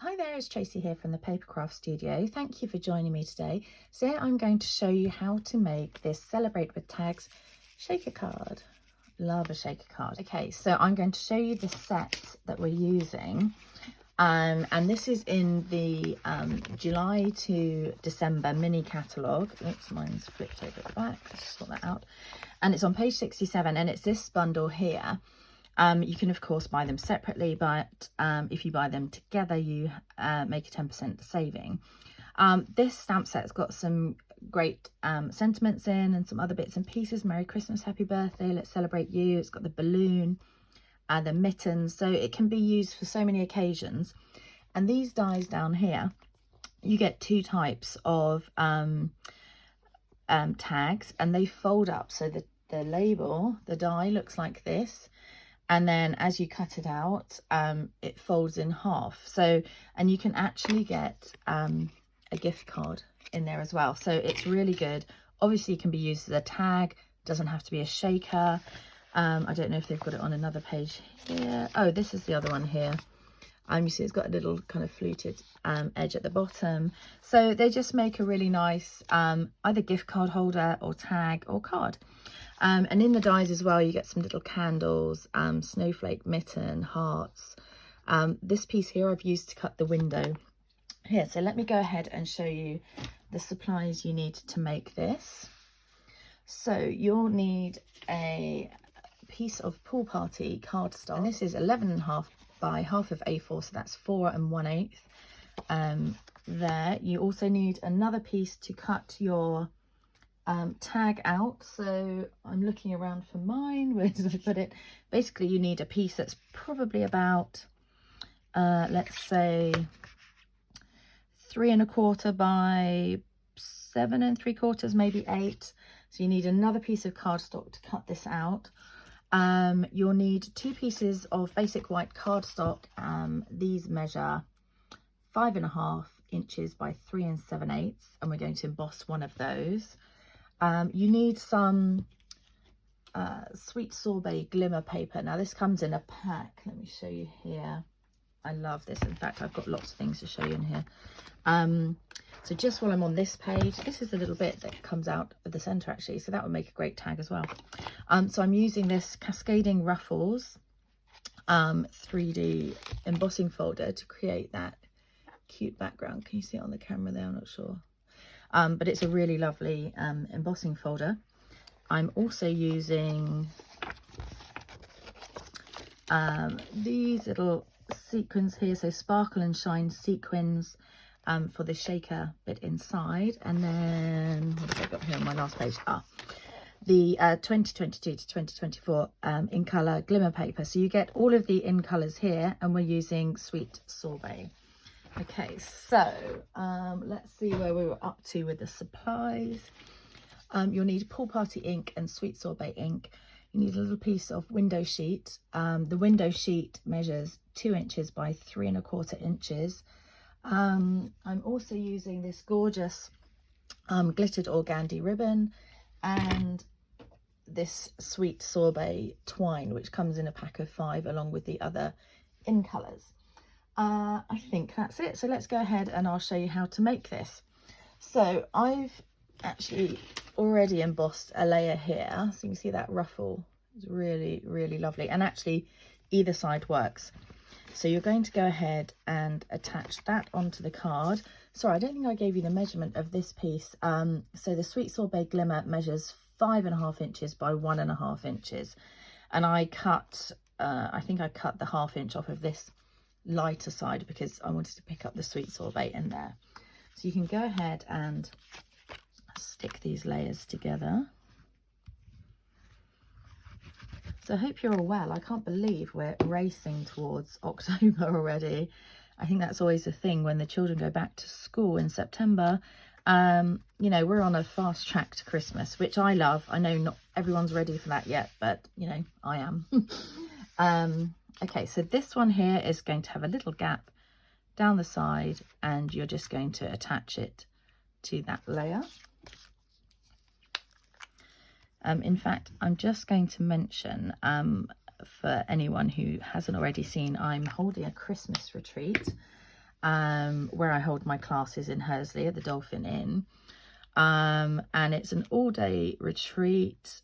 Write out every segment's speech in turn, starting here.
Hi there, it's Tracy here from the Papercraft Studio. Thank you for joining me today. Today I'm going to show you how to make this Celebrate with Tags shaker card. Love a shaker card. Okay, so I'm going to show you the set that we're using. And this is in the July to December mini catalogue. Oops, mine's flipped over at the back. Let's sort that out. And it's on page 67, and it's this bundle here. You can of course buy them separately, but if you buy them together you make a 10% saving. This stamp set's got some great sentiments in and some other bits and pieces. Merry Christmas, happy birthday, let's celebrate you. It's got the balloon and the mittens, so it can be used for so many occasions. And these dies down here, you get two types of tags, and they fold up, so the label, the die looks like this. And then as you cut it out, it folds in half. So, and you can actually get a gift card in there as well. So it's really good. Obviously it can be used as a tag, doesn't have to be a shaker. I don't know if they've got it on another page here. Oh, this is the other one here. You see it's got a little kind of fluted edge at the bottom. So they just make a really nice either gift card holder or tag or card. And in the dies as well, you get some little candles, snowflake mitten, hearts. This piece here I've used to cut the window here. So let me go ahead and show you the supplies you need to make this. So you'll need a piece of pool party cardstock, and this is 11.5 by half of A4, so that's 4 1/8. There you also need another piece to cut your tag out. So I'm looking around for mine. Where did I put it? Basically you need a piece that's probably about let's say 3 1/4 by 7 3/4, maybe 8. So you need another piece of cardstock to cut this out. You'll need 2 pieces of basic white cardstock. These measure 5.5 inches by 3 7/8, and we're going to emboss one of those. You need some sweet sorbet glimmer paper. Now this comes in a pack. Let me show you here. I love this. In fact, I've got lots of things to show you in here. So just while I'm on this page, this is a little bit that comes out of the center actually, so that would make a great tag as well. So I'm using this Cascading Ruffles 3D embossing folder to create that cute background. Can you see it on the camera there? I'm not sure. But it's a really lovely embossing folder. I'm also using these little sequins here, so sparkle and shine sequins for the shaker bit inside. And then what have I got here on my last page? The 2022 to 2024 in colour glimmer paper. So you get all of the in colours here, and we're using sweet sorbet. Okay, so let's see where we were up to with the supplies. You'll need pool party ink and sweet sorbet ink. You need a little piece of window sheet. The window sheet measures 2 inches by 3 1/4 inches. I'm also using this gorgeous glittered organdy ribbon and this sweet sorbet twine, which comes in a pack of 5 along with the other in colours. I think that's it. So let's go ahead and I'll show you how to make this. So I've actually already embossed a layer here. So you can see that ruffle is really, really lovely. And actually either side works. So you're going to go ahead and attach that onto the card. Sorry, I don't think I gave you the measurement of this piece. So the sweet sorbet glimmer measures 5.5 inches by 1.5 inches. And I cut, I think I cut the 1/2 inch off of this lighter side because I wanted to pick up the sweet sorbet in there. So you can go ahead and stick these layers together. So I hope you're all well. I can't believe we're racing towards October already. I think that's always the thing when the children go back to school in September. You know, we're on a fast track to Christmas, which I love. I know not everyone's ready for that yet, but you know, I am. Okay, so this one here is going to have a little gap down the side, and you're just going to attach it to that layer. In fact, I'm just going to mention for anyone who hasn't already seen, I'm holding a Christmas retreat where I hold my classes in Hursley at the Dolphin Inn. And it's an all-day retreat.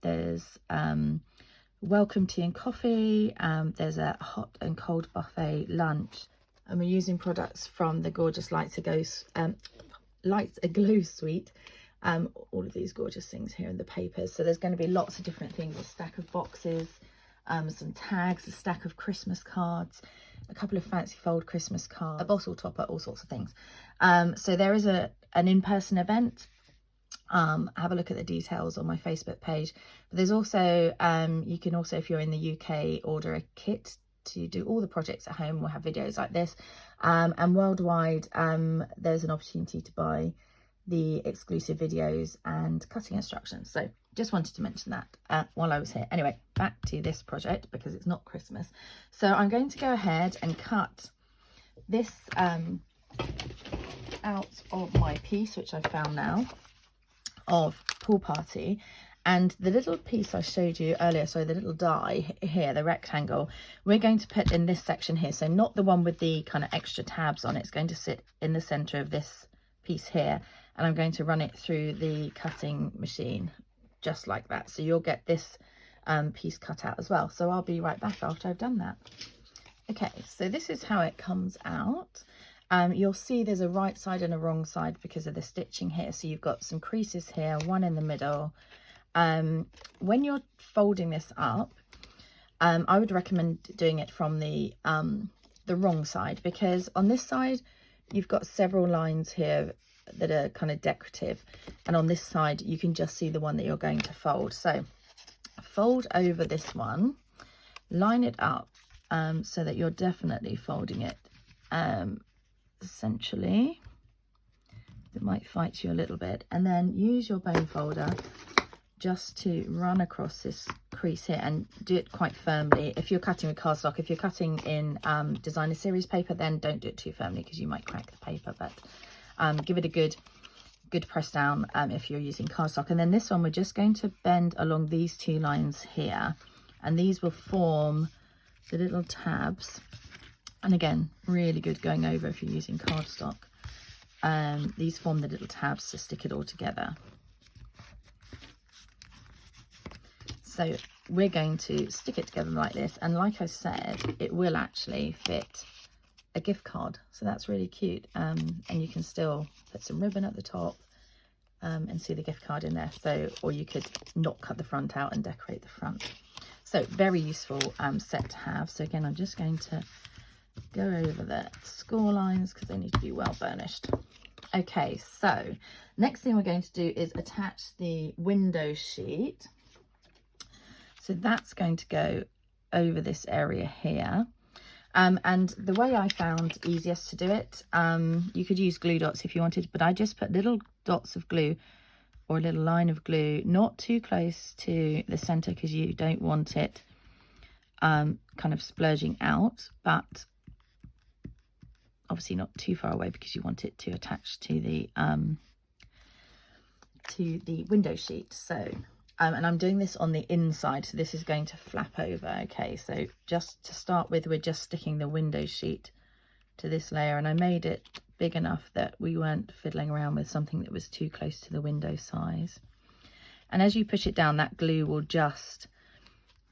There's welcome tea and coffee. There's a hot and cold buffet lunch, and we're using products from the gorgeous Lights Aglow suite. All of these gorgeous things here in the papers. So there's going to be lots of different things: a stack of boxes, some tags, a stack of Christmas cards, a couple of fancy fold Christmas cards, a bottle topper, all sorts of things. So there is an in-person event. Have a look at the details on my Facebook page. But there's also, you can also, if you're in the UK, order a kit to do all the projects at home. We'll have videos like this. And worldwide, there's an opportunity to buy the exclusive videos and cutting instructions. So just wanted to mention that while I was here. Anyway, back to this project because it's not Christmas. So I'm going to go ahead and cut this out of my piece, which I found now, of Pool Party. And the little piece I showed you earlier, so the little die here, the rectangle, we're going to put in this section here. So not the one with the kind of extra tabs on it. It's going to sit in the center of this piece here, and I'm going to run it through the cutting machine just like that. So you'll get this piece cut out as well. So I'll be right back after I've done that. Okay, so this is how it comes out. You'll see there's a right side and a wrong side because of the stitching here. So you've got some creases here, one in the middle. When you're folding this up, I would recommend doing it from the wrong side, because on this side you've got several lines here that are kind of decorative, and on this side you can just see the one that you're going to fold. So fold over this one, line it up so that you're definitely folding it essentially. It might fight you a little bit, and then use your bone folder just to run across this crease here, and do it quite firmly. If you're cutting with cardstock, if you're cutting in designer series paper, then don't do it too firmly because you might crack the paper, but give it a good press down if you're using cardstock. And then this one, we're just going to bend along these two lines here, and these will form the little tabs. And again, really good going over if you're using cardstock. These form the little tabs to stick it all together. So we're going to stick it together like this, and like I said, it will actually fit a gift card. So that's really cute, and you can still put some ribbon at the top and see the gift card in there. So, or you could not cut the front out and decorate the front. So very useful set to have. So again, I'm just going to go over the score lines because they need to be well burnished. Okay, so next thing we're going to do is attach the window sheet. So that's going to go over this area here. And the way I found easiest to do it, you could use glue dots if you wanted, but I just put little dots of glue, or a little line of glue, not too close to the center because you don't want it kind of splurging out, but obviously not too far away because you want it to attach to the window sheet. So and I'm doing this on the inside, so this is going to flap over. Okay, so just to start with, we're just sticking the window sheet to this layer, and I made it big enough that we weren't fiddling around with something that was too close to the window size. And as you push it down, that glue will just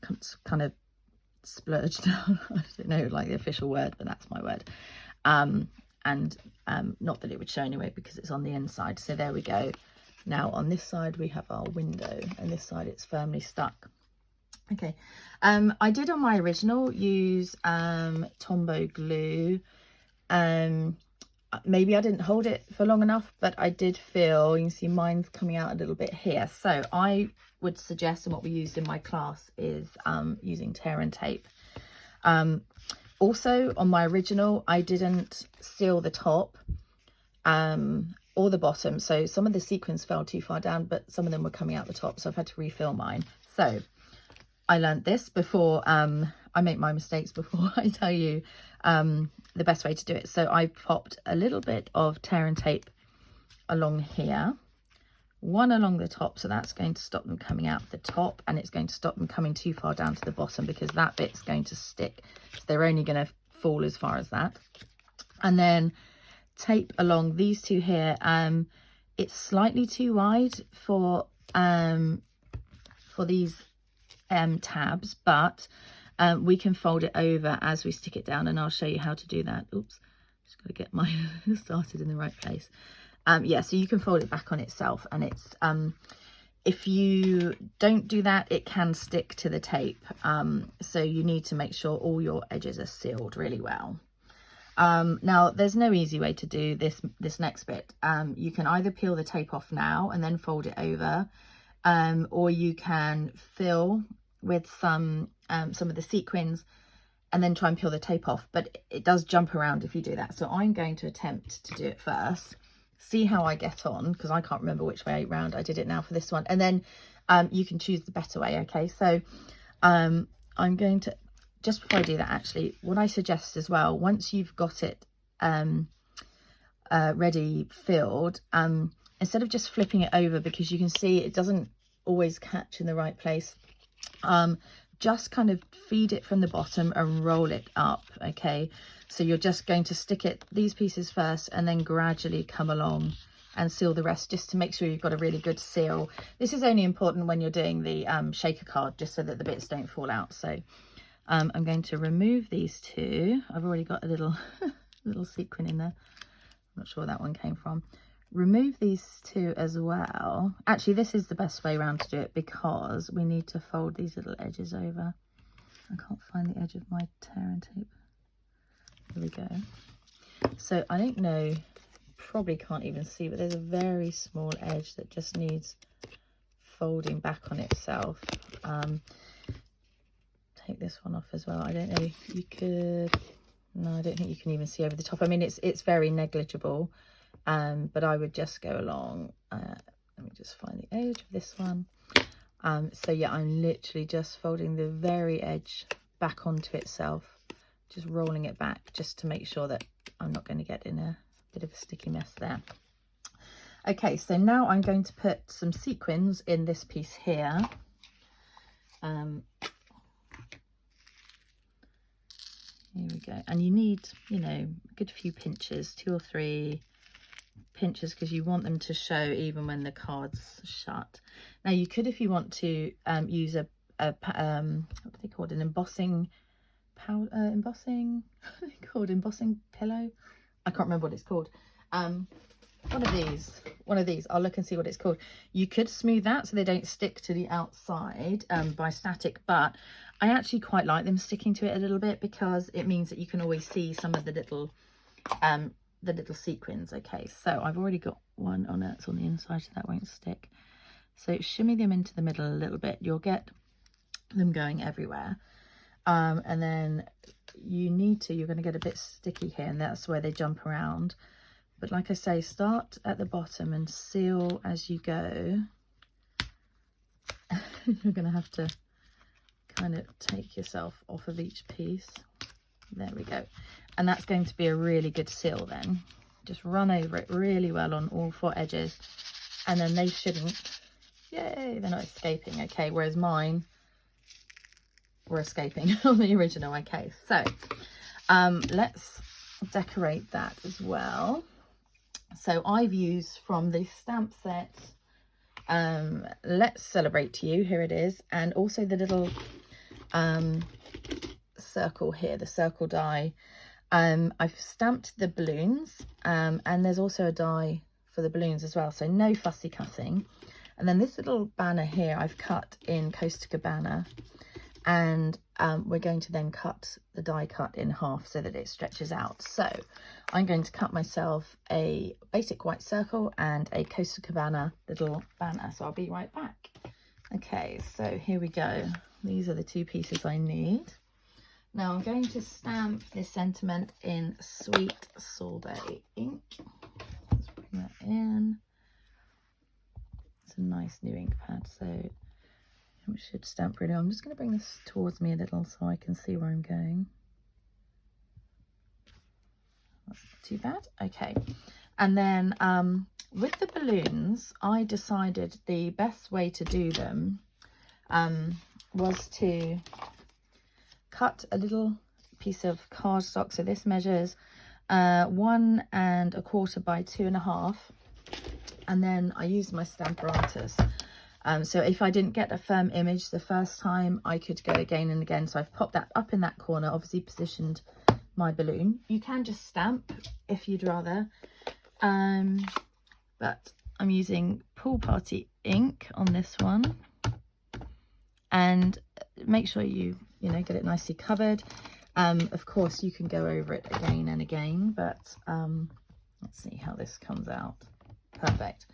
kind of splurge down. I don't know like the official word, but that's my word. Not that it would show anyway because it's on the inside. So there we go. Now on this side we have our window, and this side it's firmly stuck. Okay, I did on my original use Tombow glue. Maybe I didn't hold it for long enough, but I did feel, you can see mine's coming out a little bit here. So I would suggest, and what we used in my class is using tear and tape. Also on my original, I didn't seal the top or the bottom, so some of the sequins fell too far down, but some of them were coming out the top, so I've had to refill mine. So I learned this before. I make my mistakes before I tell you the best way to do it. So I popped a little bit of tear and tape along here, one along the top, so that's going to stop them coming out the top, and it's going to stop them coming too far down to the bottom because that bit's going to stick, so they're only going to fall as far as that. and then tape along these two here. It's slightly too wide for these tabs, but we can fold it over as we stick it down, and I'll show you how to do that. Oops, just got to get mine started in the right place. Yeah, so you can fold it back on itself, and it's if you don't do that, it can stick to the tape. So you need to make sure all your edges are sealed really well. Now there's no easy way to do this next bit. You can either peel the tape off now and then fold it over, or you can fill with some of the sequins and then try and peel the tape off, but it does jump around if you do that. So I'm going to attempt to do it first, see how I get on, because I can't remember which way round I did it now for this one, and then you can choose the better way. Okay, so I'm going to, just before I do that, actually, what I suggest as well, once you've got it ready filled, instead of just flipping it over, because you can see it doesn't always catch in the right place, just kind of feed it from the bottom and roll it up. Okay, so you're just going to stick it, these pieces first, and then gradually come along and seal the rest, just to make sure you've got a really good seal. This is only important when you're doing the shaker card, just so that the bits don't fall out. So I'm going to remove these two. I've already got a little little sequin in there. I'm not sure where that one came from. Remove these two as well. Actually, this is the best way around to do it, because we need to fold these little edges over. I can't find the edge of my tear and tape. Here we go. So I don't know, probably can't even see, but there's a very small edge that just needs folding back on itself. Take this one off as well. I don't know, you could, no, I don't think you can even see over the top. I mean, it's very negligible. But I would just go along. Let me just find the edge of this one. So yeah, I'm literally just folding the very edge back onto itself, just rolling it back, just to make sure that I'm not going to get in a bit of a sticky mess there. Okay, so now I'm going to put some sequins in this piece here. Here we go. And you need, you know, a good few pinches, 2 or 3 pinches, because you want them to show even when the card's shut. Now you could, if you want to, use a what are they called, an embossing powder, embossing pillow. I can't remember what it's called. One of these. I'll look and see what it's called. You could smooth that so they don't stick to the outside by static, but I actually quite like them sticking to it a little bit, because it means that you can always see some of the little sequins. Okay, so I've already got one on it. It's on the inside, so that won't stick. So shimmy them into the middle a little bit. You'll get them going everywhere. And then you're going to get a bit sticky here, and that's where they jump around. But like I say, start at the bottom and seal as you go. You're going to have to kind of take yourself off of each piece. There we go. And that's going to be a really good seal then. Just run over it really well on all 4 edges, and then they shouldn't, yay, they're not escaping. Okay, whereas mine were escaping on the original. Okay, so let's decorate that as well. So I've used from the stamp set, Let's Celebrate To You, here it is, and also the little circle here, the circle die. I've stamped the balloons, and there's also a die for the balloons as well, so no fussy cutting. And then this little banner here I've cut in Cabana, and we're going to then cut the die cut in half so that it stretches out. So I'm going to cut myself a basic white circle and a Cabana little banner, so I'll be right back. Okay, so here we go. These are the 2 pieces I need. Now I'm going to stamp this sentiment in Sweet Sorbet ink. Let's bring that in. It's a nice new ink pad, so it should stamp really well. I'm just going to bring this towards me a little so I can see where I'm going. That's not too bad. Okay, and then with the balloons, I decided the best way to do them was to cut a little piece of cardstock. So this measures 1 1/4 by 2.5, and then I used my Stamparatus. So if I didn't get a firm image the first time, I could go again and again. So I've popped that up in that corner, obviously positioned my balloon. You can just stamp if you'd rather, but I'm using Pool Party ink on this one, and make sure you get it nicely covered. Of course you can go over it again and again, but let's see how this comes out. Perfect.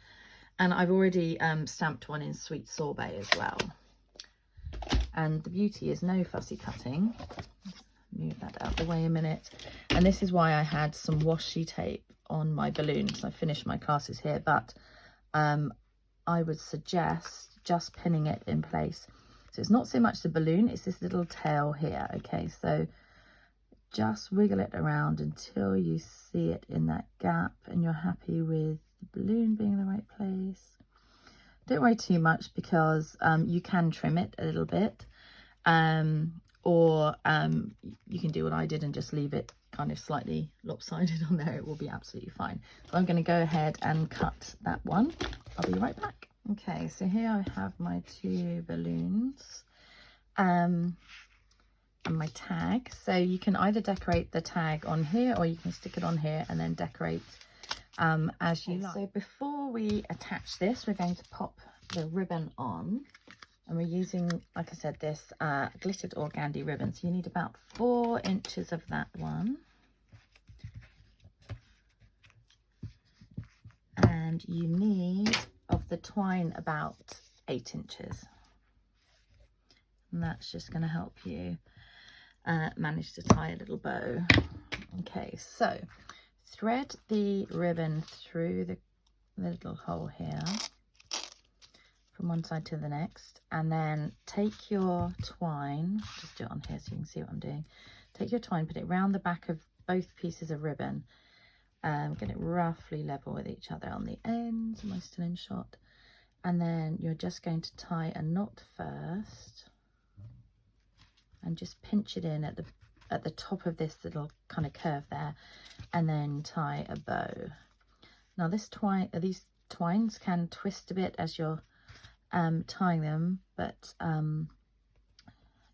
And I've already stamped one in Sweet Sorbet as well. And the beauty is no fussy cutting. Move that out the way a minute. And this is why I had some washi tape on my balloon, because I finished my classes here, but I would suggest just pinning it in place. So it's not so much the balloon, it's this little tail here. Okay, so just wiggle it around until you see it in that gap and you're happy with the balloon being in the right place. Don't worry too much, because you can trim it a little bit, or you can do what I did and just leave it kind of slightly lopsided on there. It will be absolutely fine. So I'm going to go ahead and cut that one. I'll be right back. Okay, so here I have my 2 balloons and my tag. So you can either decorate the tag on here, or you can stick it on here and then decorate as you like. So before we attach this, we're going to pop the ribbon on, and we're using, like I said, this glittered organdy ribbon. So you need about 4 inches of that one, and you need of the twine about 8 inches, and that's just going to help you manage to tie a little bow. Okay, so thread the ribbon through the little hole here from one side to the next, and then take your twine, just do it on here so you can see what I'm doing. Take your twine, put it round the back of both pieces of ribbon, get it roughly level with each other on the ends. Am I still in shot? And then you're just going to tie a knot first and just pinch it in at the top of this little kind of curve there, and then tie a bow. Now these twines can twist a bit as you're tying them, but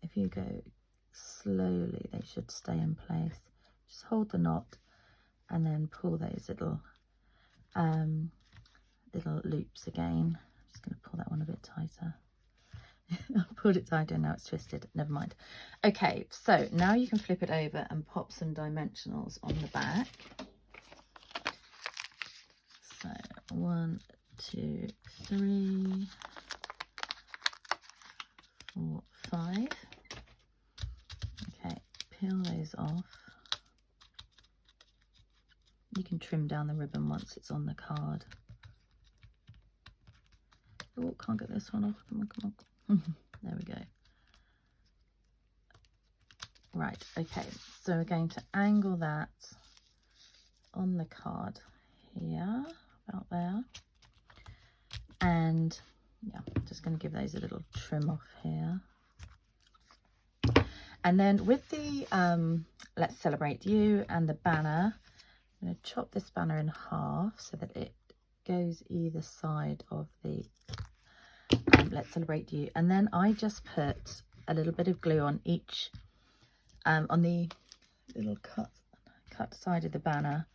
if you go slowly, they should stay in place. Just hold the knot and then pull those little loops again. I'm just going to pull that one a bit tighter. I pulled it tighter, now it's twisted. Never mind. Okay, so now you can flip it over and pop some dimensionals on the back. So 1, 2, 3, 4, 5. Okay, peel those off. You can trim down the ribbon once it's on the card. Oh, can't get this one off. Come on, come on. There we go. Right, okay, so we're going to angle that on the card here, about there, and yeah, just going to give those a little trim off here. And then with the Let's Celebrate You and the banner, I'm going to chop this banner in half so that it goes either side of the Let's Celebrate You, and then I just put a little bit of glue on each on the little cut side of the banner,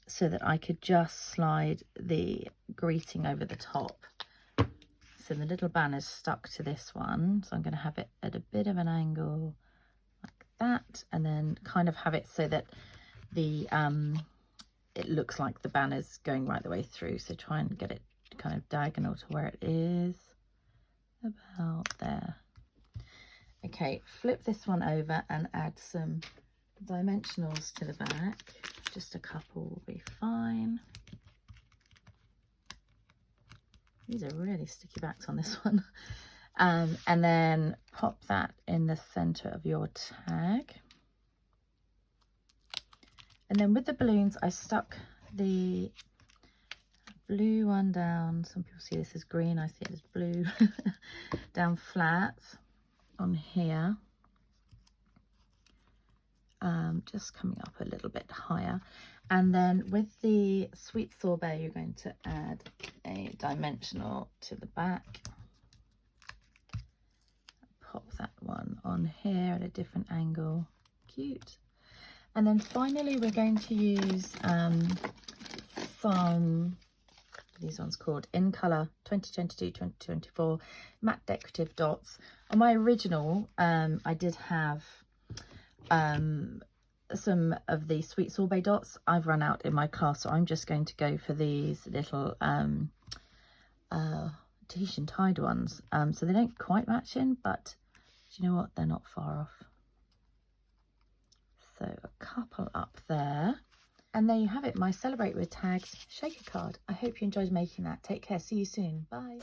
so that I could just slide the greeting over the top. So the little banner's stuck to this one, so I'm going to have it at a bit of an angle like that, and then kind of have it so that the it looks like the banner's going right the way through. So try and get it kind of diagonal to where it is, about there. Okay, flip this one over and add some dimensionals to the back. Just a couple will be fine. These are really sticky backs on this one. And then pop that in the center of your tag. And then with the balloons, I stuck the blue one down. Some people see this as green, I see it as blue. Down flat on here, just coming up a little bit higher. And then with the sweet sorbet, you're going to add a dimensional to the back. Pop that one on here at a different angle. Cute. And then finally we're going to use some, these ones called In Colour 2022-2024 matte decorative dots. On my original I did have some of the sweet sorbet dots. I've run out in my class, so I'm just going to go for these little Tahitian tied ones. So they don't quite match in, but do you know what, they're not far off. So a couple up there. And there you have it, my Celebrate with Tags shaker card. I hope you enjoyed making that. Take care, see you soon, bye.